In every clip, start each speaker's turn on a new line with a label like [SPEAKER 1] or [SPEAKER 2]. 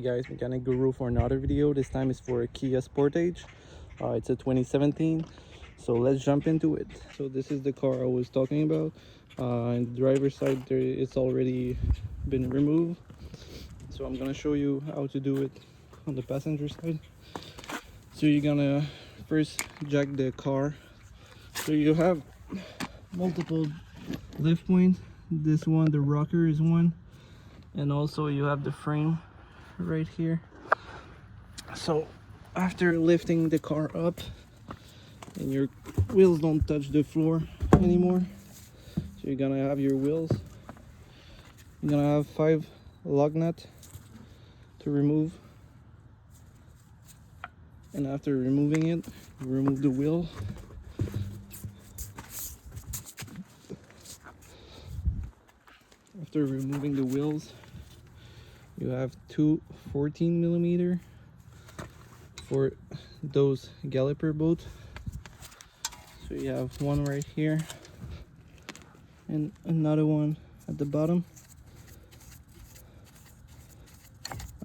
[SPEAKER 1] Hey guys, mechanic guru for another video. This time is for a Kia Sportage. It's a 2017, so let's jump into it. So this is the car I was talking about. In the driver's side there, it's already been removed, so I'm gonna show you how to do it on the passenger side. So you're gonna first jack the car. So you have multiple lift points. This one, the rocker, is one, and also you have the frame right here. So after lifting the car up and your wheels don't touch the floor anymore, so you're gonna have your wheels. You're gonna have 5 lug nuts to remove, and after removing it, you remove the wheel. After removing the wheels, you have two 14mm for those galloper bolts. So you have one right here and another one at the bottom.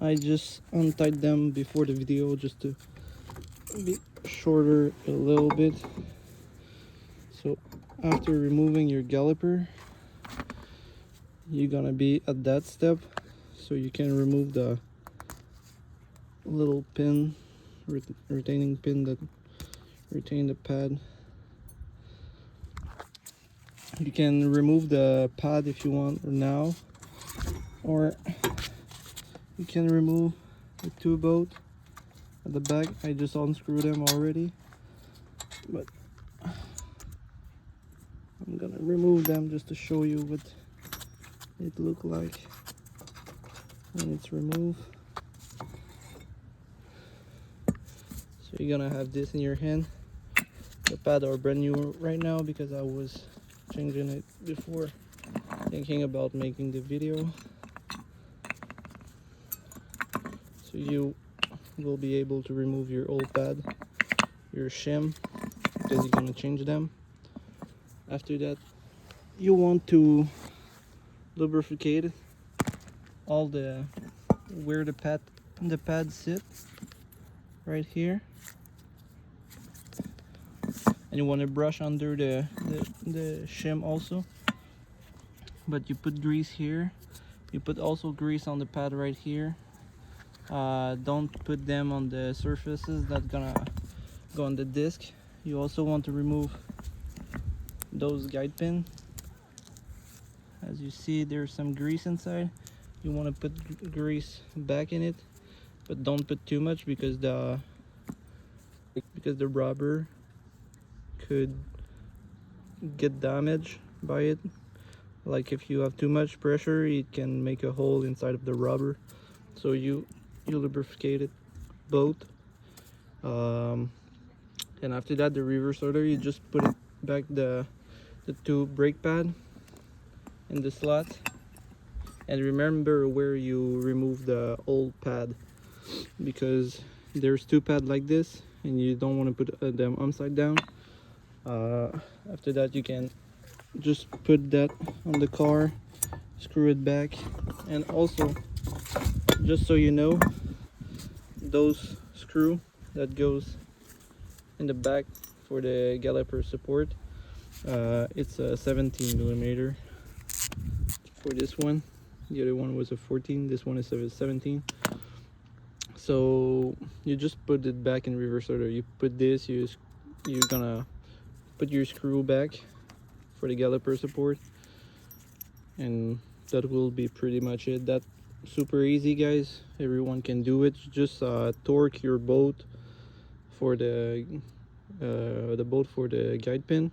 [SPEAKER 1] I just untied them before the video just to be shorter a little bit. So after removing your galloper, you're gonna be at that step, so you can remove the little pin, retaining pin that retain the pad. You can remove the pad if you want now, or you can remove the 2 bolts at the back. I just unscrewed them already, but I'm gonna remove them just to show you what it look like when it's removed. So you're gonna have this in your hand. The pads are brand new right now because I was changing it before thinking about making the video. So you will be able to remove your old pad, your shim, because you're gonna change them. After that, you want to lubricate all the where the pads sit right here, and you want to brush under the shim also. But you put grease here, you put also grease on the pad right here. Don't put them on the surfaces that's gonna go on the disc. You also want to remove those guide pins. As you see, there's some grease inside. You want to put grease back in it, but don't put too much because the rubber could get damaged by it. Like if you have too much pressure, it can make a hole inside of the rubber. So you lubricate it both, and after that, the reverse order, you just put it back the 2 brake pad in the slot, and remember where you remove the old pad, because there's 2 pads like this and you don't want to put them upside down. After that, you can just put that on the car, screw it back, and also, just so you know, those screw that goes in the back for the galloper support, it's a 17mm for this one. The other one was a 14, this one is a 17. So you just put it back in reverse order. You put this, you're gonna put your screw back for the galloper support, and that will be pretty much it. That's super easy, guys. Everyone can do it. Just torque your bolt for the bolt for the guide pin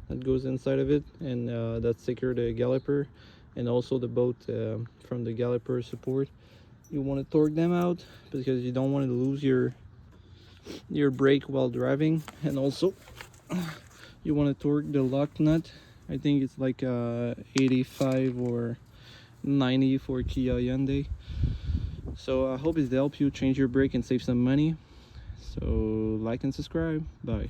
[SPEAKER 1] that goes inside of it, and that secure the galloper, and also the bolt from the galloper support. You want to torque them out because you don't want to lose your brake while driving, and also you want to torque the lock nut. I think it's like 85 or 90 for Kia Hyundai. So I hope it helps you change your brake and save some money. So like and subscribe. Bye.